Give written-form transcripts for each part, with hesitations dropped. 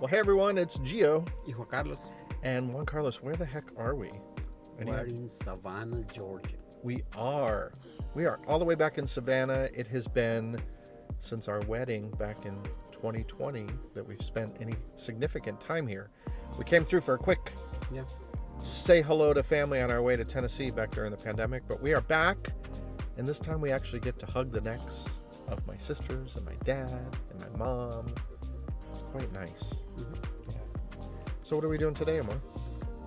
Well, hey everyone, it's Gio. Y Juan Carlos. And Juan Carlos, where the heck are we? We're in Savannah, Georgia. We are all the way back in Savannah. It has been since our wedding back in 2020 that we've spent any significant time here. We came through for a quick say hello to family on our way to Tennessee back during the pandemic, but we are back, and this time we actually get to hug the necks of my sisters and my dad and my mom. It's quite nice. Mm-hmm. Yeah. So what are we doing today, Amor?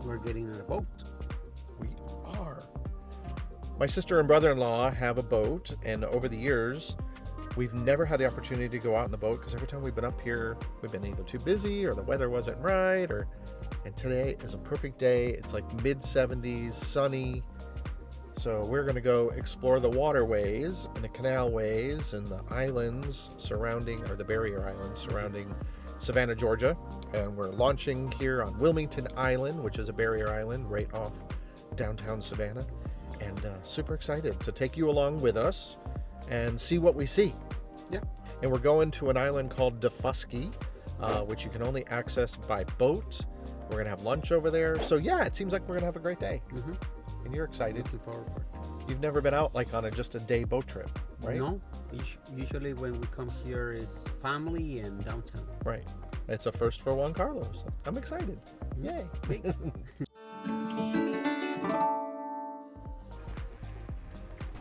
We're getting on a boat. We are. My sister and brother-in-law have a boat, and over the years, we've never had the opportunity to go out in the boat because every time we've been up here, we've been either too busy or the weather wasn't right. And today is a perfect day. It's like mid-70s, sunny. So we're going to go explore the waterways and the canalways and the islands surrounding, or the barrier islands surrounding Savannah, Georgia. And we're launching here on Wilmington Island, which is a barrier island right off downtown Savannah. And super excited to take you along with us and see what we see. Yeah. And we're going to an island called Daufuskie, which you can only access by boat. We're going to have lunch over there. So yeah, it seems like we're going to have a great day. Mm-hmm. And you're excited. Looking forward for it. You've never been out like on just a day boat trip, right? No. Usually when we come here is family and downtown. Right. It's a first for Juan Carlos. I'm excited. Mm-hmm. Yay.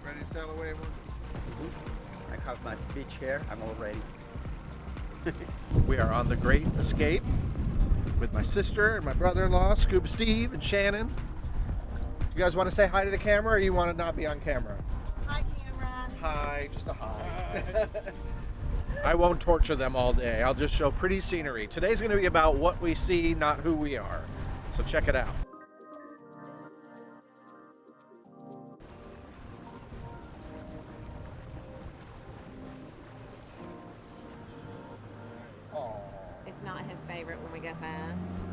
Ready to sail away, Juan? I have my beach hair. I'm all ready. We are on the Great Escape with my sister and my brother-in-law, Scuba Steve and Shannon. You guys want to say hi to the camera, or you want to not be on camera? Hi, camera. Hi, just a hi. I won't torture them all day. I'll just show pretty scenery. Today's going to be about what we see, not who we are. So check it out. It's not his favorite when we go fast.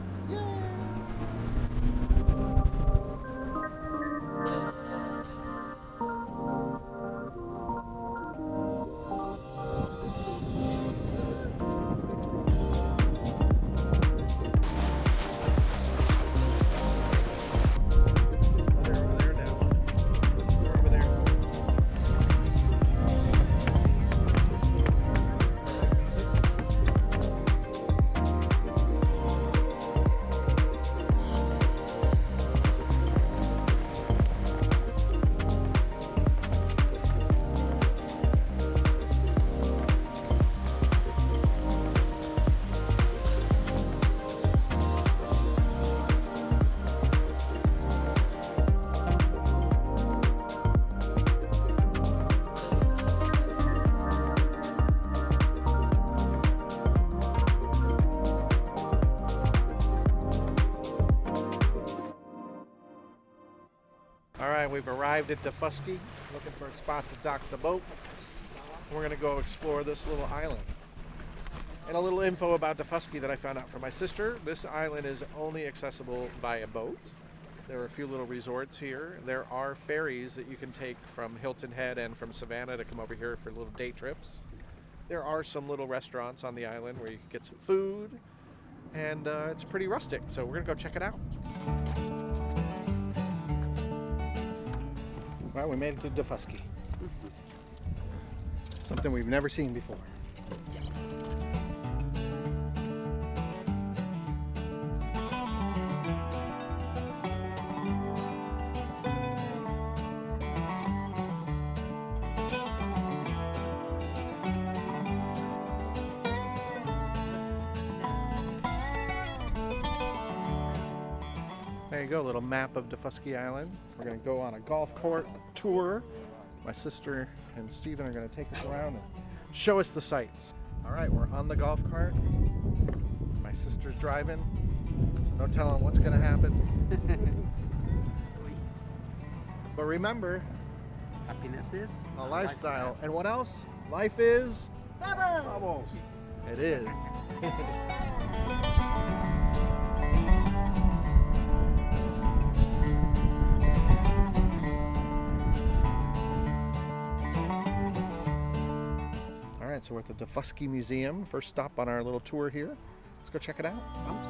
We've arrived at Daufuskie, looking for a spot to dock the boat. We're going to go explore this little island. And a little info about Daufuskie that I found out from my sister. This island is only accessible by a boat. There are a few little resorts here. There are ferries that you can take from Hilton Head and from Savannah to come over here for little day trips. There are some little restaurants on the island where you can get some food. And it's pretty rustic, so we're going to go check it out. Well, we made it to Daufuskie. Something we've never seen before. There you go, a little map of Daufuskie Island. We're going to go on a golf court tour. My sister and Steven are going to take us around and show us the sights. All right, we're on the golf cart. My sister's driving, so no telling what's going to happen. But remember, happiness is a lifestyle. And what else? Life is Bubbles. bubbles. It is. So we're at the Daufuskie Museum. First stop on our little tour here. It's Let's go check it out. Vamos.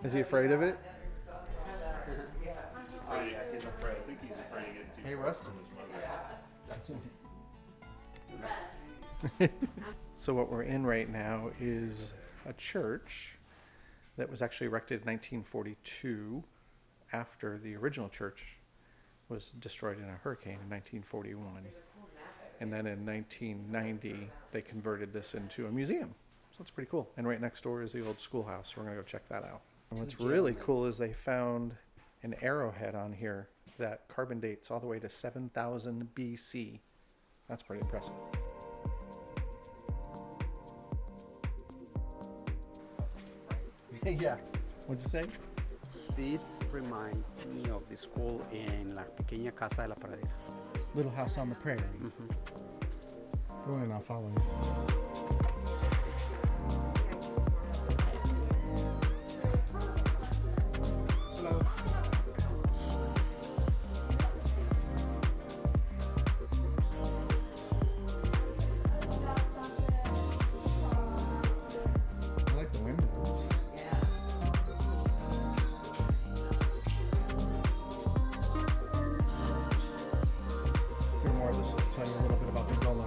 Is he afraid of it? Oh yeah, he's afraid. I think he's afraid of getting too Hey, close Rusty. to his mother. So what we're in right now is a church that was actually erected in 1942 after the original church was destroyed in a hurricane in 1941. And then in 1990, they converted this into a museum. So it's pretty cool. And right next door is the old schoolhouse. We're going to go check that out. And what's really cool is they found an arrowhead on here that carbon dates all the way to 7000 BC. That's pretty impressive. Yeah. What'd you say? This reminds me of the school in La Pequeña Casa de la Pradera. Little house on the prairie. Go in, I'll follow you. Hello. I like the windows. Hear more of this. I'll tell you a little bit about the Golo.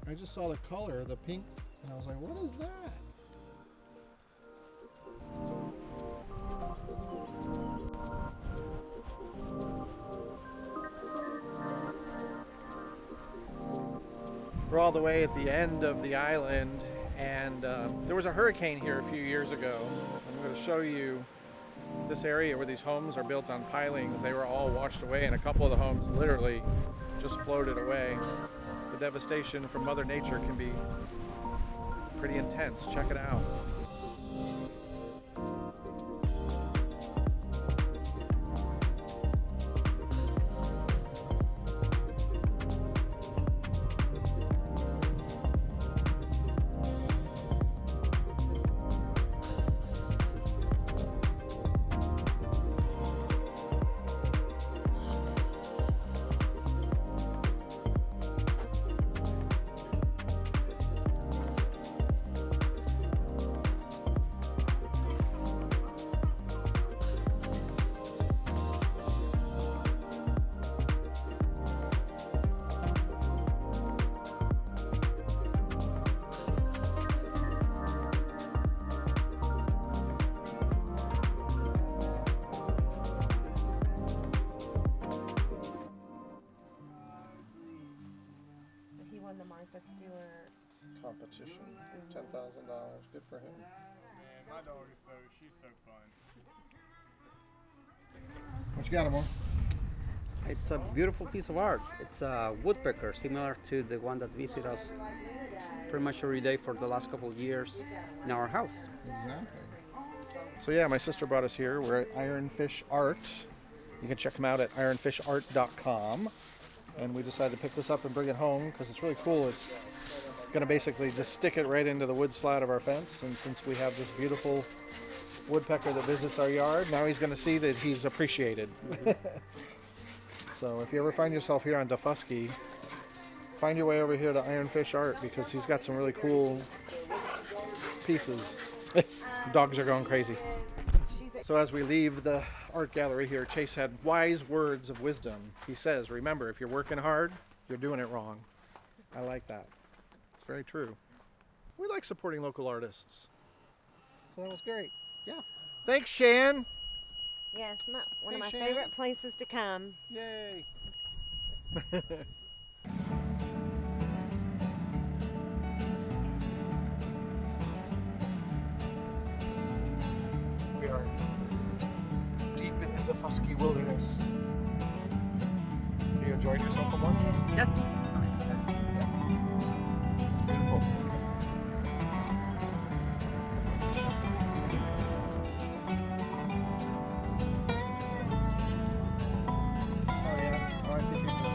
I just saw the color, the pink, and I was like, what is that? We're all the way at the end of the island, and there was a hurricane here a few years ago. I'm going to show you this area where these homes are built on pilings. They were all washed away, and a couple of the homes literally just floated away. The devastation from Mother Nature can be pretty intense. Check it out. Stewart Competition, $10,000. Good for him. Man, my dog is she's so fun. What you got, Amor? It's a beautiful piece of art. It's a woodpecker, similar to the one that visit us pretty much every day for the last couple of years in our house. Exactly. So yeah, my sister brought us here. We're at Ironfish Art, You can check them out at ironfishart.com. And we decided to pick this up and bring it home because it's really cool. It's going to basically just stick it right into the wood slat of our fence. And since we have this beautiful woodpecker that visits our yard, now he's going to see that he's appreciated. So if you ever find yourself here on Daufuskie, find your way over here to Ironfish Art because he's got some really cool pieces. Dogs are going crazy. So as we leave the art gallery here, Chase had wise words of wisdom. He says, remember, if you're working hard, you're doing it wrong. I like that. It's very true. We like supporting local artists. So that was great. Yeah. Thanks, Shan. Yes, one of my Hey, Shan. favorite places to come. Yay. We are deep in the Daufuskie wilderness. You enjoying yourself on one? Yes. It's beautiful. Oh yeah. Oh, I see people.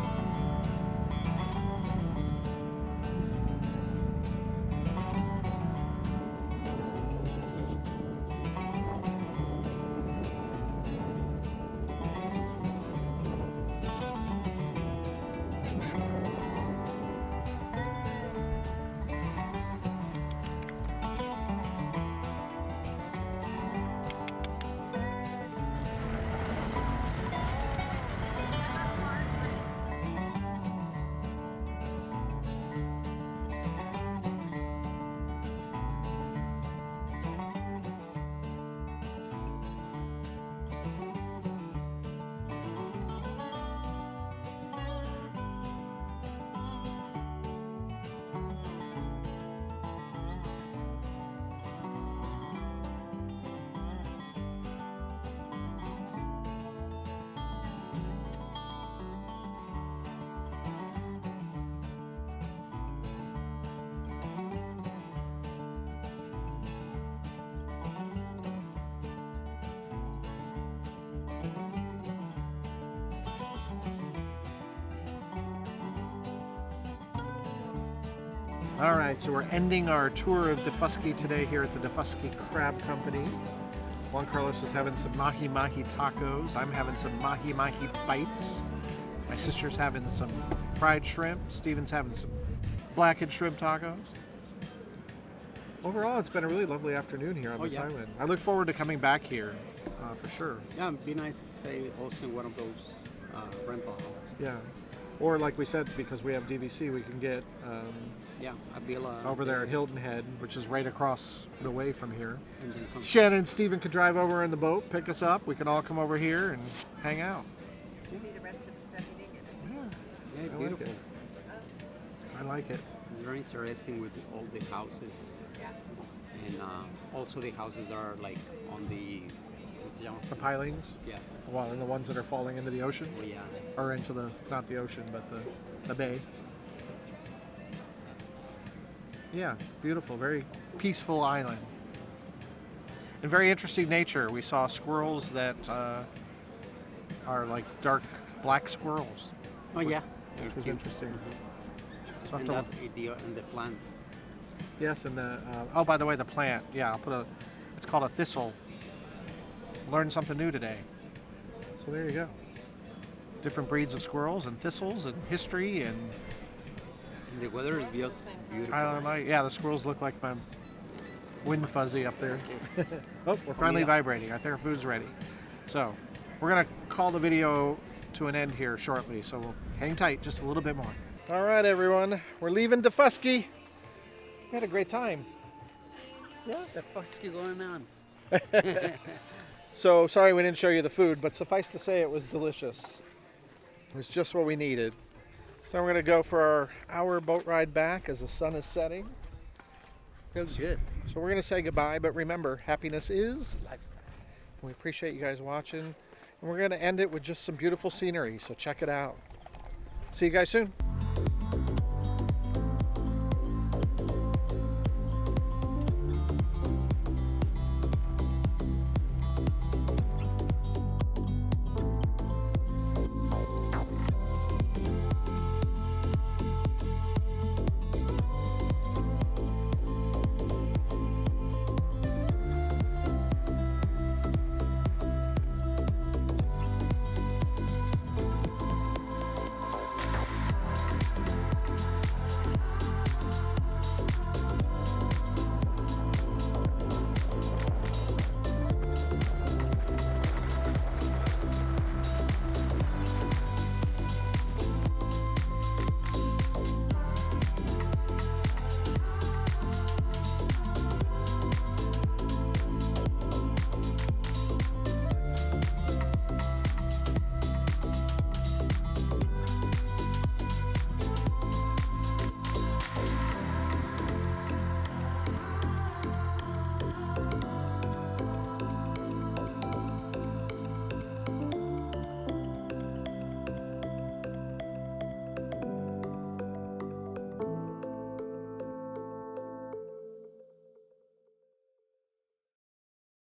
All right, so we're ending our tour of Daufuskie today here at the Daufuskie Crab Company. Juan Carlos is having some mahi-mahi tacos. I'm having some mahi-mahi bites. My sister's having some fried shrimp. Steven's having some blackened shrimp tacos. Overall, it's been a really lovely afternoon here on this island. I look forward to coming back here, for sure. Yeah, it'd be nice to stay also in one of those rental houses. Yeah. Or like we said, because we have DVC, we can get Yeah, a villa. over there at Hilton Head, which is right across the way from here. And then come Shannon and Steven could drive over in the boat, pick us up. We can all come over here and hang out. See the rest of the stuff you didn't get to see. Yeah, I like beautiful. it. I like it. It's very interesting with all the houses. Yeah. And also the houses are like on the, ¿cómo se llama? The pilings, Yes. well, and the ones that are falling into the ocean, Oh yeah. or into the, not the ocean, but the bay. Yeah, beautiful, very peaceful island. And very interesting nature. We saw squirrels that are like dark black squirrels, Oh yeah. which was interesting. So I'll have And to that, and the plant. yes, and the oh, by the way, the plant. Yeah, I'll put it's called a thistle. Learned something new today. So there you go. Different breeds of squirrels and thistles and history and And the weather is just beautiful. I like. Yeah, the squirrels look like my wind fuzzy up there. Oh, we're finally vibrating. I think our food's ready. So we're gonna call the video to an end here shortly. So we'll hang tight just a little bit more. All right, everyone, we're leaving Daufuskie. We had a great time. Yeah, the fuck's going on? So sorry we didn't show you the food, but suffice to say it was delicious. It was just what we needed. So we're gonna go for our hour boat ride back as the sun is setting. Feels good. So we're gonna say goodbye, but remember, happiness is. Lifestyle. We appreciate you guys watching, and we're gonna end it with just some beautiful scenery. So check it out. See you guys soon.